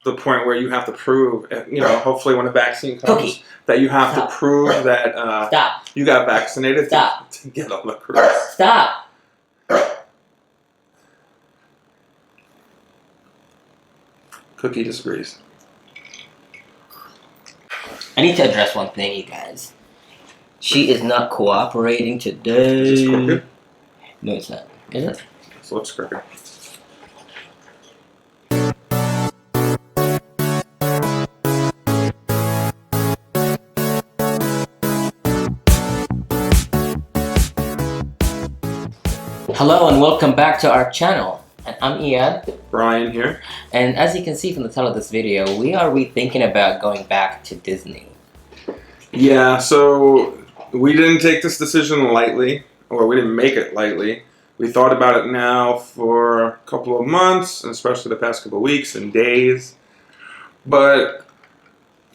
the point where you have to prove, hopefully when a vaccine comes, Cookie. that you have Stop. to prove that Stop. you got vaccinated Stop. to get on the cruise. Stop. Cookie disagrees. I need to address one thing, you guys. She is not cooperating today. Is this crooked? No, it's not. Is it? This looks crooked. Hello and welcome back to our channel. And I'm Eyad. Brian here. And as you can see from the title of this video, we are rethinking about going back to Disney. Yeah, so we didn't take this decision lightly, or we didn't make it lightly. We thought about it now for a couple of months, and especially the past couple of weeks and days. But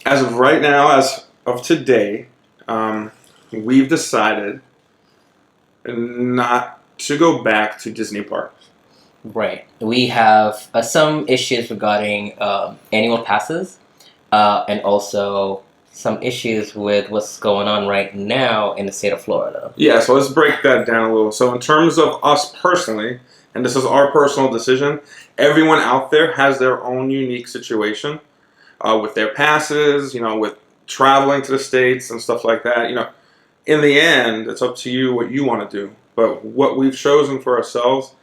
as of right now, as of today, we've decided not to go back to Disney parks. Right. We have some issues regarding annual passes and also some issues with what's going on right now in the state of Florida. Yeah, so let's break that down a little. So in terms of us personally, and this is our personal decision, everyone out there has their own unique situation with their passes, with traveling to the States and stuff like that. In the end, it's up to you what you want to do. But what we've chosen for ourselves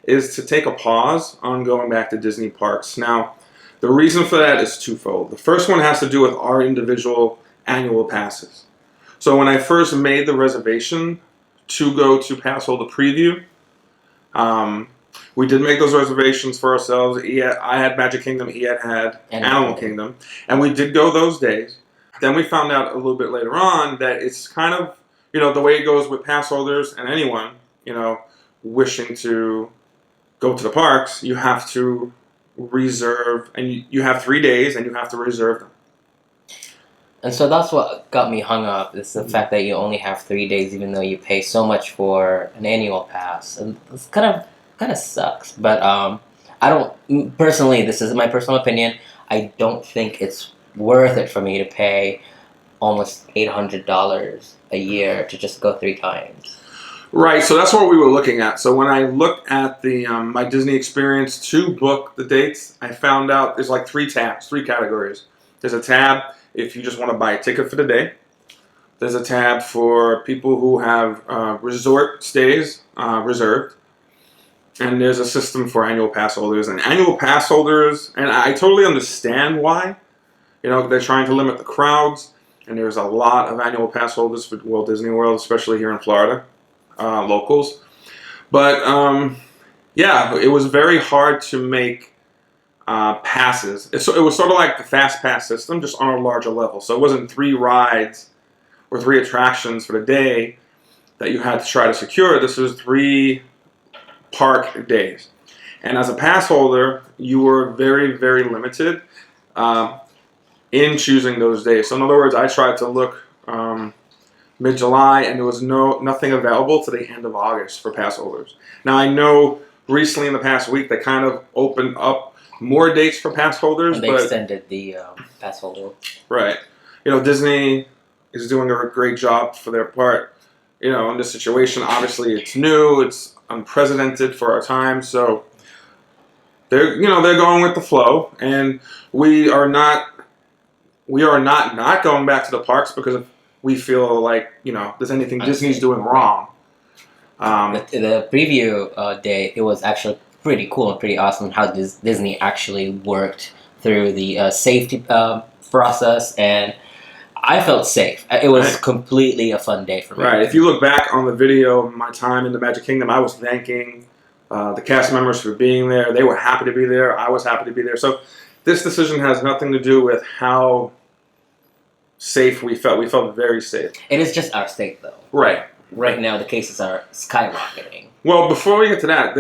is to take a pause on going back to Disney parks. Now, the reason for that is twofold. The first one has to do with our individual annual passes. So when I first made the reservation to go to Pass Holder Preview, we did make those reservations for ourselves. I had Magic Kingdom, Eyad had Animal Kingdom, and we did go those days. Then we found out a little bit later on that it's kind of, the way it goes with pass holders and anyone, wishing to go to the parks, you have to reserve, and you have 3 days, and you have to reserve them. And so that's what got me hung up, is the fact that you only have 3 days, even though you pay so much for an annual pass. And it's kind of sucks. But I don't, personally, this is my personal opinion, I don't think it's worth it for me to pay almost $800 a year to just go 3 times. Right, so that's what we were looking at. So when I looked at the my Disney experience to book the dates, I found out there's like 3 tabs, 3 categories. There's a tab if you just want to buy a ticket for the day. There's a tab for people who have resort stays reserved. And there's a system for annual pass holders. And annual pass holders, and I totally understand why. They're trying to limit the crowds. And there's a lot of annual pass holders for Walt Disney World, especially here in Florida. Locals, but yeah, it was very hard to make passes. It was sort of like the fast pass system, just on a larger level. So it wasn't 3 rides or 3 attractions for the day that you had to try to secure. This was 3 park days, and as a pass holder, you were very, very limited in choosing those days. So in other words, I tried to look mid-July, and there was nothing available to the end of August for pass holders. Now, I know recently in the past week they kind of opened up more dates for pass holders. And they extended the pass holder. Right. Disney is doing a great job for their part. In this situation, obviously it's new, it's unprecedented for our time, so they're going with the flow, and we are not going back to the parks because of we feel like, there's anything Disney's doing wrong. The preview day, it was actually pretty cool and pretty awesome how Disney actually worked through the safety process, and I felt safe. It was completely a fun day for me. Right. If you look back on the video of my time in the Magic Kingdom, I was thanking the cast members for being there. They were happy to be there. I was happy to be there. So this decision has nothing to do with how safe we felt. We felt very safe. It is just our state, though. Right. Right now, the cases are skyrocketing. Well, before we get to that,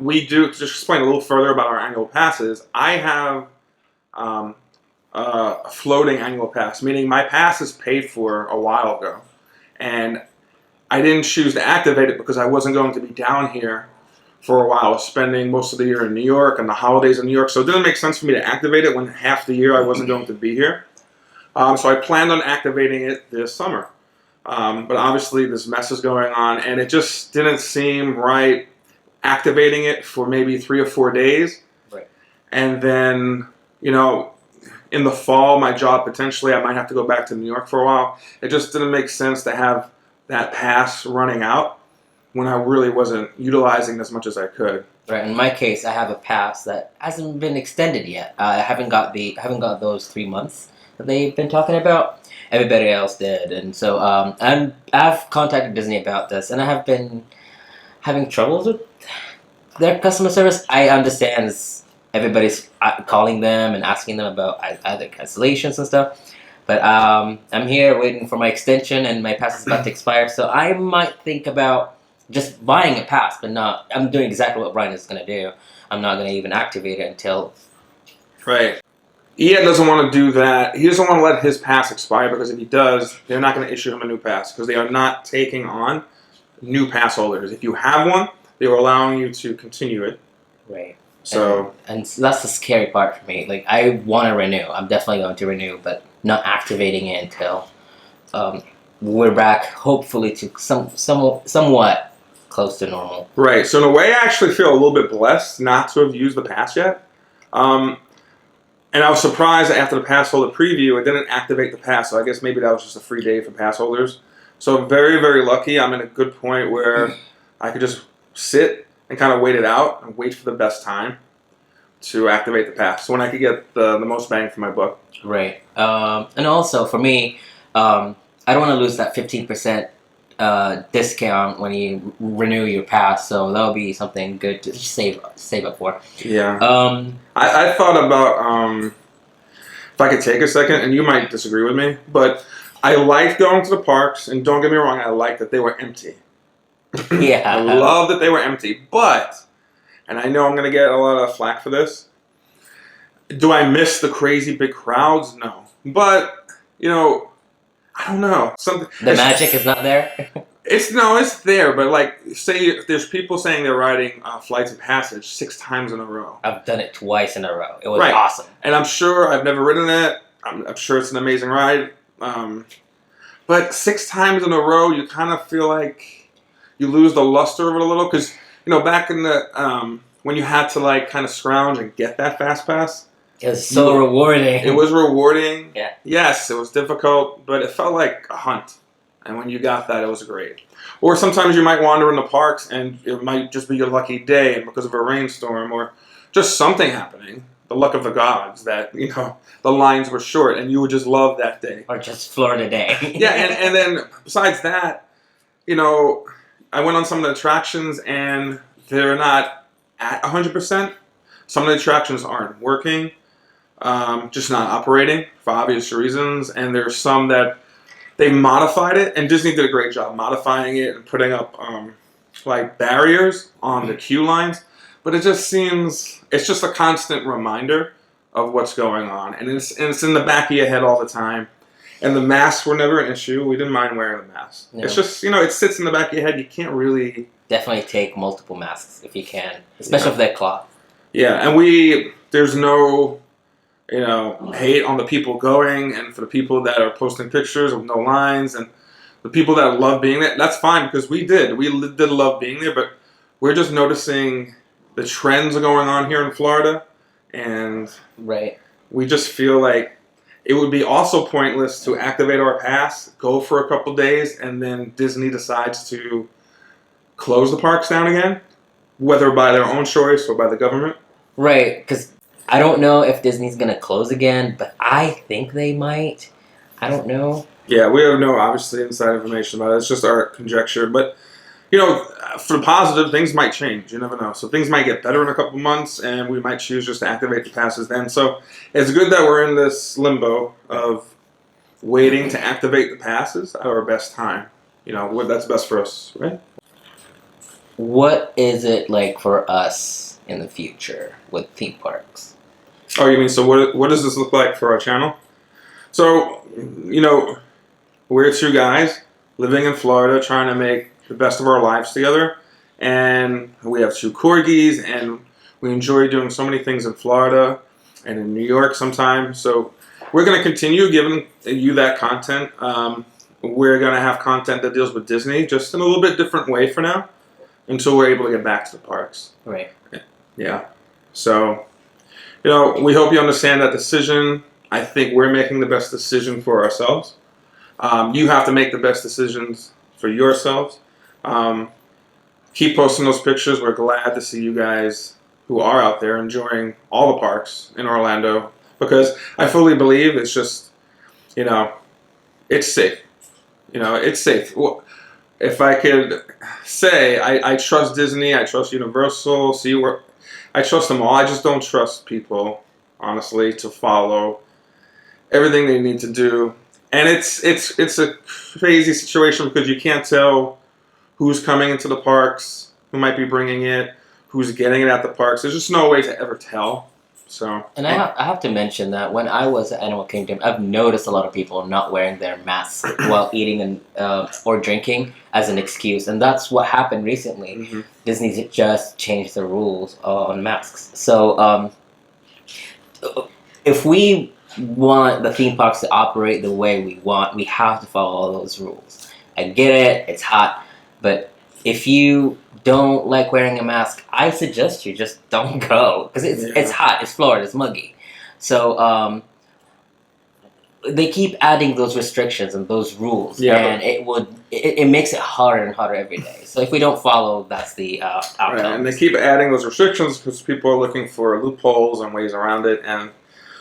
we do, to just explain a little further about our annual passes. I have a floating annual pass, meaning my pass is paid for a while ago, and I didn't choose to activate it because I wasn't going to be down here for a while. I was spending most of the year in New York and the holidays in New York, so it didn't make sense for me to activate it when half the year I wasn't going to be here. So I planned on activating it this summer. But obviously this mess is going on, and it just didn't seem right activating it for maybe 3 or 4 days. Right. And then, in the fall, my job, potentially, I might have to go back to New York for a while. It just didn't make sense to have that pass running out when I really wasn't utilizing as much as I could. Right. In my case, I have a pass that hasn't been extended yet. I haven't got those 3 months that they've been talking about. Everybody else did, and so I've contacted Disney about this, and I have been having troubles with their customer service. I understand everybody's calling them and asking them about either cancellations and stuff. But I'm here waiting for my extension, and my pass is about to expire. So I might think about just buying a pass, but not. I'm doing exactly what Brian is going to do. I'm not going to even activate it until. Right. Eyad doesn't want to do that. He doesn't want to let his pass expire, because if he does, they're not going to issue him a new pass, because they are not taking on new pass holders. If you have one, they are allowing you to continue it. Right. So and that's the scary part for me. Like, I want to renew. I'm definitely going to renew, but not activating it until we're back, hopefully, to somewhat close to normal. Right. So in a way, I actually feel a little bit blessed not to have used the pass yet. And I was surprised that after the pass holder preview, it didn't activate the pass. So I guess maybe that was just a free day for pass holders. So I'm very, very lucky. I'm in a good point where I could just sit and kind of wait it out and wait for the best time to activate the pass. So when I could get the most bang for my buck. Right. And also, for me, I don't want to lose that 15% discount when you renew your pass. So that'll be something good to save up for. Yeah. I thought about if I could take a second, and you might disagree with me, but I liked going to the parks, and don't get me wrong, I liked that they were empty. Yeah. I love that they were empty, but, and I know I'm going to get a lot of flack for this, do I miss the crazy big crowds? No. But, I don't know. The magic is not there? It's there, but like, say there's people saying they're riding Flights of Passage 6 times in a row. I've done it twice in a row. It was awesome. And I'm sure I've never ridden it. I'm sure it's an amazing ride. But 6 times in a row, you kind of feel like you lose the luster of it a little, because back in the when you had to like kind of scrounge and get that fast pass. It was so rewarding. It was rewarding. Yeah. Yes, it was difficult, but it felt like a hunt. And when you got that, it was great. Or sometimes you might wander in the parks, and it might just be your lucky day, and because of a rainstorm or just something happening, the luck of the gods, that the lines were short, and you would just love that day. Or just Florida Day. Yeah, and then besides that, I went on some of the attractions, and they're not at 100%. Some of the attractions aren't working, just not operating for obvious reasons, and there's some that they modified it, and Disney did a great job modifying it and putting up like barriers on the queue lines. But it just seems it's just a constant reminder of what's going on, and it's in the back of your head all the time. And the masks were never an issue. We didn't mind wearing the mask. No. It's just it sits in the back of your head. You can't really definitely take multiple masks if you can, especially if they're cloth. Yeah, and there's no hate on the people going, and for the people that are posting pictures with no lines, and the people that love being there, that's fine, because we did love being there, but we're just noticing the trends are going on here in Florida, and we just feel like it would be also pointless to activate our pass, go for a couple days, and then Disney decides to close the parks down again, whether by their own choice or by the government. Right, because I don't know if Disney's going to close again, but I think they might. I don't know. Yeah, we have no, obviously, inside information about it. It's just our conjecture. But, for the positive, things might change. You never know. So things might get better in a couple months, and we might choose just to activate the passes then. So it's good that we're in this limbo of waiting to activate the passes at our best time. That's best for us, right? What is it like for us in the future with theme parks? Oh, you mean, so what does this look like for our channel? So, we're 2 guys living in Florida trying to make the best of our lives together. and we have 2 corgis, and we enjoy doing so many things in Florida and in New York sometimes. So we're going to continue giving you that content. We're going to have content that deals with Disney, just in a little bit different way for now, until we're able to get back to the parks. Right. Yeah. So, we hope you understand that decision. I think we're making the best decision for ourselves. You have to make the best decisions for yourselves. Keep posting those pictures. We're glad to see you guys who are out there enjoying all the parks in Orlando, because I fully believe it's just, it's safe. It's safe. Well, if I could say, I trust Disney, I trust Universal, I trust them all. I just don't trust people, honestly, to follow everything they need to do. And it's a crazy situation because you can't tell who's coming into the parks, who might be bringing it, who's getting it at the parks. There's just no way to ever tell. So. And I have to mention that when I was at Animal Kingdom, I've noticed a lot of people not wearing their masks while eating and or drinking as an excuse, and that's what happened recently. Mm-hmm. Disney just changed the rules on masks. So if we want the theme parks to operate the way we want, we have to follow all those rules. I get it; it's hot, but if you don't like wearing a mask, I suggest you just don't go, because it's hot, it's Florida, it's muggy. So they keep adding those restrictions and those rules, and it makes it harder and harder every day. So if we don't follow, that's the outcome. Right, and they keep adding those restrictions because people are looking for loopholes and ways around it, and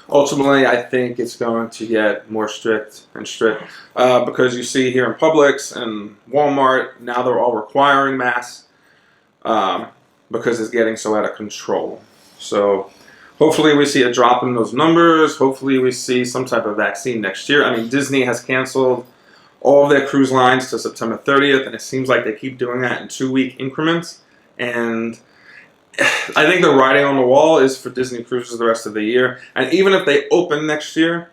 ultimately, I think it's going to get more strict and strict because you see here in Publix and Walmart, now they're all requiring masks because it's getting so out of control. So hopefully we see a drop in those numbers. Hopefully we see some type of vaccine next year. I mean, Disney has canceled all of their cruise lines to September 30th, and it seems like they keep doing that in 2-week increments. And I think the writing on the wall is for Disney cruises the rest of the year. And even if they open next year,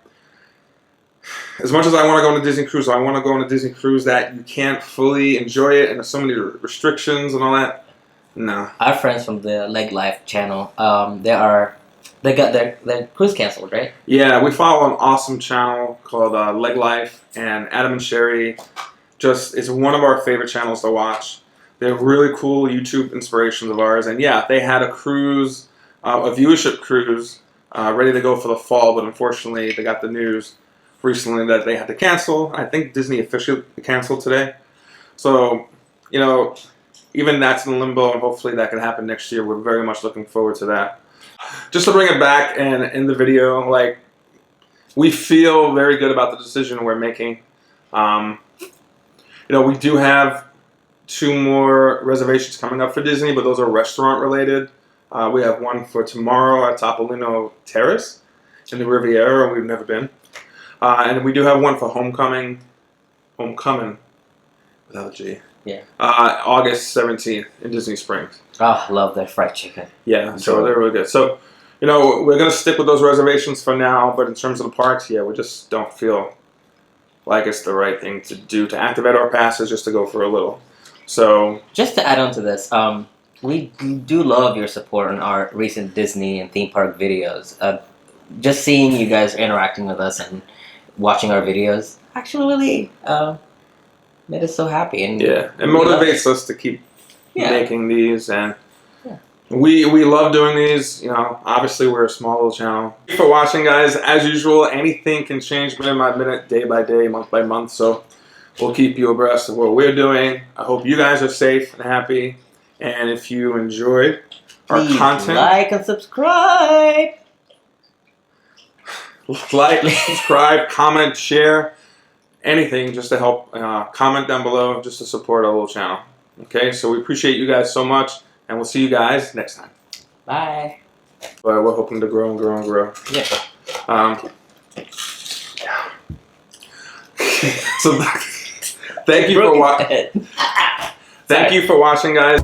as much as I want to go on a Disney cruise, I want to go on a Disney cruise that you can't fully enjoy it and there's so many restrictions and all that. No. Our friends from the Leg Life channel, they got their cruise canceled, right? Yeah, we follow an awesome channel called Leg Life, and Adam and Sherry it's one of our favorite channels to watch. They're really cool YouTube inspirations of ours. And yeah, they had a cruise, a viewership cruise, ready to go for the fall, but unfortunately they got the news recently that they had to cancel. I think Disney officially canceled today. So, even that's in limbo, and hopefully that can happen next year. We're very much looking forward to that. Just to bring it back and in the video, we feel very good about the decision we're making. We do have 2 more reservations coming up for Disney, but those are restaurant related. We have one for tomorrow at Topolino Terrace in the Riviera, and we've never been. And we do have one for Homecoming without a G. Yeah. August 17th in Disney Springs. Oh, I love their fried chicken. Yeah, so they're really good. So, we're going to stick with those reservations for now, but in terms of the parks, we just don't feel like it's the right thing to do to activate our passes just to go for a little. So, just to add on to this, we do love your support on our recent Disney and theme park videos. Just seeing you guys interacting with us and watching our videos actually made us so happy. And it motivates us to keep making these, and we love doing these. Obviously we're a small little channel. Thank you for watching, guys. As usual, anything can change minute by minute, day by day, month by month, so we'll keep you abreast of what we're doing. I hope you guys are safe and happy, and if you enjoyed our content, like and subscribe. Like, subscribe, comment, share, anything just to help. Comment down below just to support our little channel. Okay, so we appreciate you guys so much, and we'll see you guys next time. Bye. But we're hoping to grow and grow and grow. Yeah. So thank you for watching. Thank you for watching, guys.